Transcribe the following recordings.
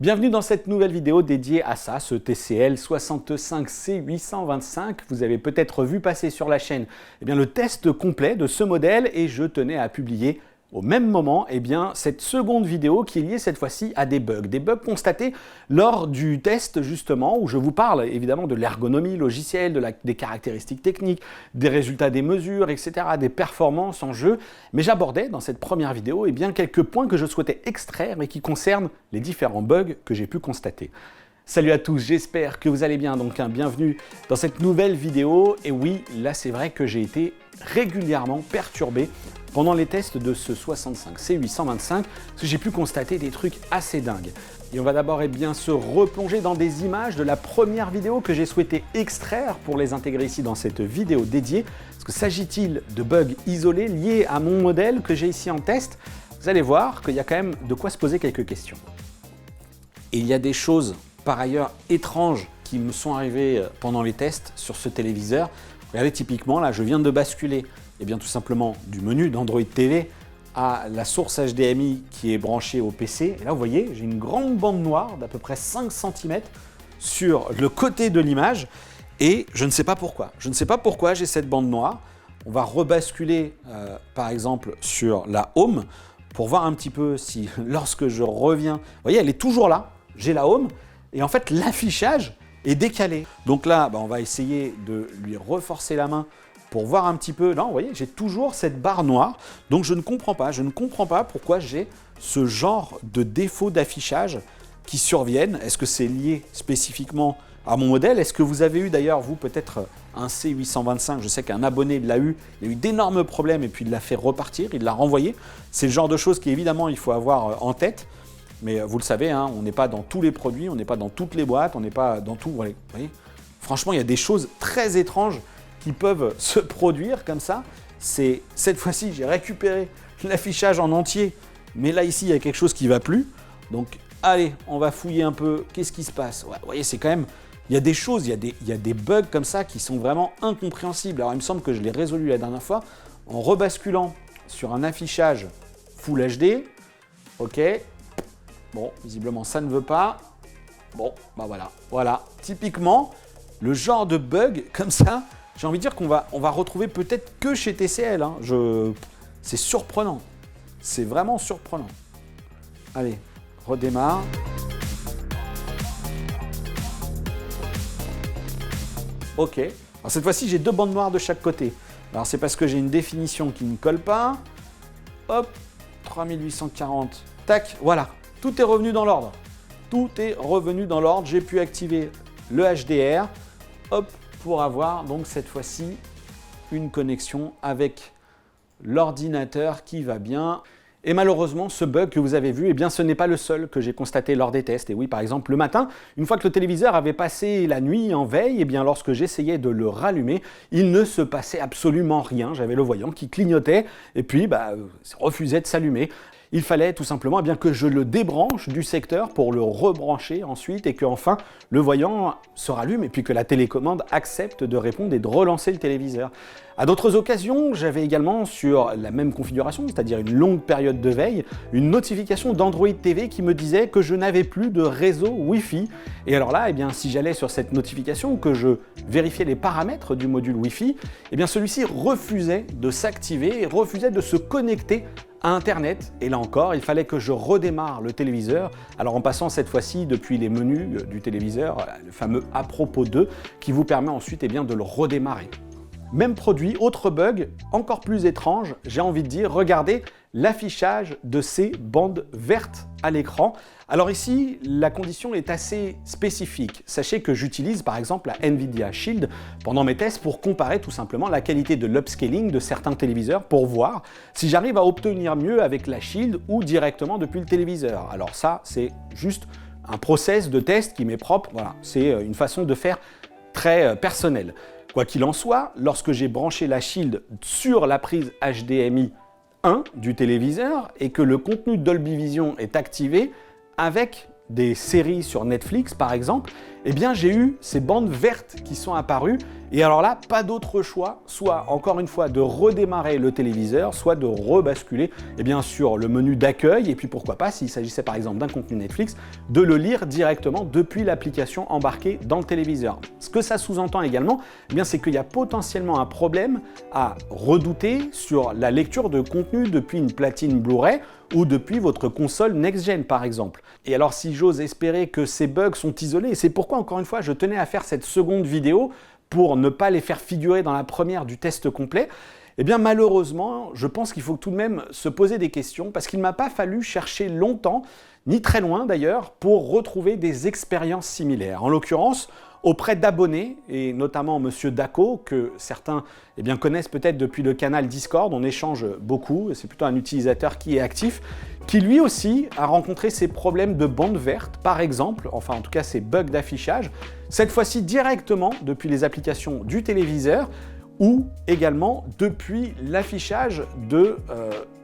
Bienvenue dans cette nouvelle vidéo dédiée à ça, ce TCL 65C825. Vous avez peut-être vu passer sur la chaîne le test complet de ce modèle et je tenais à publier au même moment cette seconde vidéo qui est liée cette fois-ci à des bugs constatés lors du test justement où je vous parle évidemment de l'ergonomie logicielle, des caractéristiques techniques, des résultats des mesures, etc., des performances en jeu. Mais j'abordais dans cette première vidéo quelques points que je souhaitais extraire et qui concernent les différents bugs que j'ai pu constater. Salut à tous, j'espère que vous allez bien, bienvenue dans cette nouvelle vidéo. Et oui, là c'est vrai que j'ai été régulièrement perturbé pendant les tests de ce 65C825 parce que j'ai pu constater des trucs assez dingues. Et on va d'abord se replonger dans des images de la première vidéo que j'ai souhaité extraire pour les intégrer ici dans cette vidéo dédiée. Parce que s'agit-il de bugs isolés liés à mon modèle que j'ai ici en test? Vous allez voir qu'il y a quand même de quoi se poser quelques questions. Et il y a des choses par ailleurs étranges qui me sont arrivées pendant les tests sur ce téléviseur. Regardez typiquement là, je viens de basculer tout simplement du menu d'Android TV à la source HDMI qui est branchée au PC. Et là vous voyez, j'ai une grande bande noire d'à peu près 5 cm sur le côté de l'image et je ne sais pas pourquoi. Je ne sais pas pourquoi j'ai cette bande noire. On va rebasculer par exemple sur la Home pour voir un petit peu si lorsque je reviens, vous voyez elle est toujours là, j'ai la Home et en fait l'affichage est décalé. Donc là on va essayer de lui reforcer la main pour voir un petit peu. Là, vous voyez, j'ai toujours cette barre noire. Donc, je ne comprends pas pourquoi j'ai ce genre de défaut d'affichage qui surviennent. Est-ce que c'est lié spécifiquement à mon modèle? Est-ce que vous avez eu d'ailleurs, vous, peut-être un C825? Je sais qu'un abonné l'a eu. Il a eu d'énormes problèmes et puis il l'a fait repartir, il l'a renvoyé. C'est le genre de choses qu'évidemment, il faut avoir en tête. Mais vous le savez, on n'est pas dans tous les produits, on n'est pas dans toutes les boîtes, on n'est pas dans tout. Vous voyez, franchement, il y a des choses très étranges qui peuvent se produire comme ça. Cette fois-ci, j'ai récupéré l'affichage en entier, mais là, ici, il y a quelque chose qui ne va plus. Donc, allez, on va fouiller un peu. Qu'est-ce qui se passe? Vous voyez, c'est quand même... Il y a des choses, il y a des bugs comme ça qui sont vraiment incompréhensibles. Alors, il me semble que je l'ai résolu la dernière fois en rebasculant sur un affichage Full HD. OK. Bon, visiblement, ça ne veut pas. Bon, bah voilà. Typiquement, le genre de bug comme ça, j'ai envie de dire qu'on va retrouver peut-être que chez TCL. C'est surprenant. C'est vraiment surprenant. Allez, redémarre. OK. Alors cette fois-ci, j'ai deux bandes noires de chaque côté. Alors c'est parce que j'ai une définition qui ne colle pas. Hop, 3840. Tac, voilà. Tout est revenu dans l'ordre. J'ai pu activer le HDR. Hop, pour avoir donc cette fois-ci une connexion avec l'ordinateur qui va bien. Et malheureusement, ce bug que vous avez vu, ce n'est pas le seul que j'ai constaté lors des tests. Et oui, par exemple, le matin, une fois que le téléviseur avait passé la nuit en veille, lorsque j'essayais de le rallumer, il ne se passait absolument rien. J'avais le voyant qui clignotait et puis refusait de s'allumer. Il fallait tout simplement que je le débranche du secteur pour le rebrancher ensuite et qu'enfin le voyant se rallume et puis que la télécommande accepte de répondre et de relancer le téléviseur. À d'autres occasions, j'avais également sur la même configuration, c'est-à-dire une longue période de veille, une notification d'Android TV qui me disait que je n'avais plus de réseau Wi-Fi. Et alors là, si j'allais sur cette notification ou que je vérifiais les paramètres du module Wi-Fi, celui-ci refusait de s'activer et refusait de se connecter à Internet. Et là encore, il fallait que je redémarre le téléviseur, alors en passant cette fois-ci depuis les menus du téléviseur, le fameux à propos de, qui vous permet ensuite de le redémarrer. Même produit, autre bug, encore plus étrange, j'ai envie de dire, regardez l'affichage de ces bandes vertes à l'écran. Alors ici, la condition est assez spécifique. Sachez que j'utilise par exemple la Nvidia Shield pendant mes tests pour comparer tout simplement la qualité de l'upscaling de certains téléviseurs pour voir si j'arrive à obtenir mieux avec la Shield ou directement depuis le téléviseur. Alors ça, c'est juste un process de test qui m'est propre. Voilà, c'est une façon de faire très personnelle. Quoi qu'il en soit, lorsque j'ai branché la Shield sur la prise HDMI 1 du téléviseur et que le contenu Dolby Vision est activé avec des séries sur Netflix par exemple, eh bien j'ai eu ces bandes vertes qui sont apparues et alors là, pas d'autre choix, soit encore une fois de redémarrer le téléviseur, soit de rebasculer sur le menu d'accueil et puis pourquoi pas, s'il s'agissait par exemple d'un contenu Netflix, de le lire directement depuis l'application embarquée dans le téléviseur. Ce que ça sous-entend également, c'est qu'il y a potentiellement un problème à redouter sur la lecture de contenu depuis une platine Blu-ray ou depuis votre console next-gen par exemple. Et alors si j'ose espérer que ces bugs sont isolés, et c'est pourquoi encore une fois je tenais à faire cette seconde vidéo pour ne pas les faire figurer dans la première du test complet, malheureusement je pense qu'il faut tout de même se poser des questions parce qu'il ne m'a pas fallu chercher longtemps, ni très loin d'ailleurs, pour retrouver des expériences similaires. En l'occurrence, auprès d'abonnés, et notamment Monsieur Daco, que certains connaissent peut-être depuis le canal Discord, on échange beaucoup, c'est plutôt un utilisateur qui est actif, qui lui aussi a rencontré ces problèmes de bande verte, par exemple, enfin en tout cas ces bugs d'affichage, cette fois-ci directement depuis les applications du téléviseur, ou également depuis l'affichage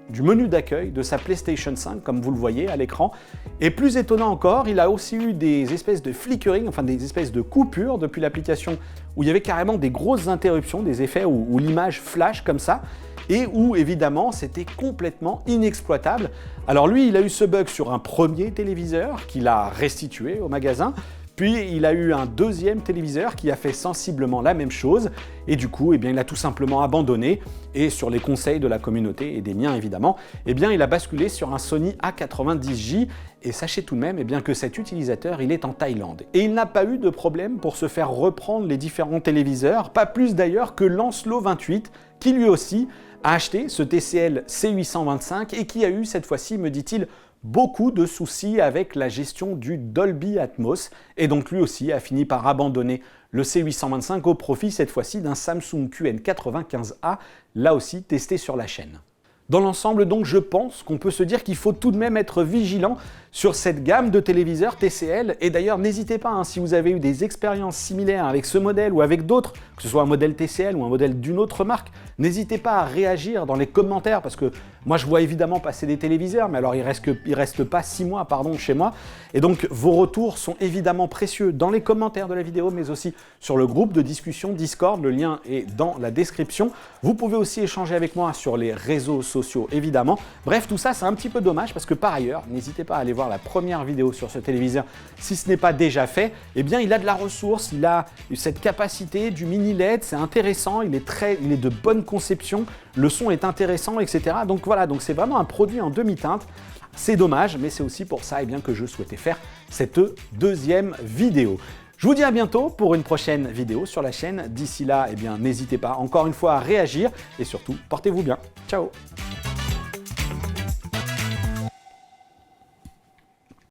du menu d'accueil de sa PlayStation 5, comme vous le voyez à l'écran. Et plus étonnant encore, il a aussi eu des espèces de flickering, enfin des espèces de coupures depuis l'application, où il y avait carrément des grosses interruptions, des effets où l'image flash comme ça, et où évidemment c'était complètement inexploitable. Alors lui, il a eu ce bug sur un premier téléviseur qu'il a restitué au magasin, puis il a eu un deuxième téléviseur qui a fait sensiblement la même chose et du coup il a tout simplement abandonné et sur les conseils de la communauté et des miens évidemment, il a basculé sur un Sony A90J et sachez tout de même que cet utilisateur il est en Thaïlande et il n'a pas eu de problème pour se faire reprendre les différents téléviseurs, pas plus d'ailleurs que Lancelot28 qui lui aussi a acheté ce TCL C825 et qui a eu cette fois-ci, me dit-il, beaucoup de soucis avec la gestion du Dolby Atmos et donc lui aussi a fini par abandonner le C825 au profit cette fois-ci d'un Samsung QN95A, là aussi testé sur la chaîne. Dans l'ensemble donc je pense qu'on peut se dire qu'il faut tout de même être vigilant sur cette gamme de téléviseurs TCL et d'ailleurs n'hésitez pas si vous avez eu des expériences similaires avec ce modèle ou avec d'autres, que ce soit un modèle TCL ou un modèle d'une autre marque, n'hésitez pas à réagir dans les commentaires parce que moi je vois évidemment passer des téléviseurs mais alors il reste pas 6 mois chez moi et donc vos retours sont évidemment précieux dans les commentaires de la vidéo mais aussi sur le groupe de discussion Discord, le lien est dans la description. Vous pouvez aussi échanger avec moi sur les réseaux sociaux évidemment. Bref, tout ça c'est un petit peu dommage parce que par ailleurs, n'hésitez pas à aller voir la première vidéo sur ce téléviseur si ce n'est pas déjà fait. Il a de la ressource, il a cette capacité du mini LED, c'est intéressant, il est de bonne conception, le son est intéressant, etc. Donc voilà, donc c'est vraiment un produit en demi-teinte. C'est dommage, mais c'est aussi pour ça que je souhaitais faire cette deuxième vidéo. Je vous dis à bientôt pour une prochaine vidéo sur la chaîne. D'ici là, n'hésitez pas encore une fois à réagir et surtout, portez-vous bien. Ciao!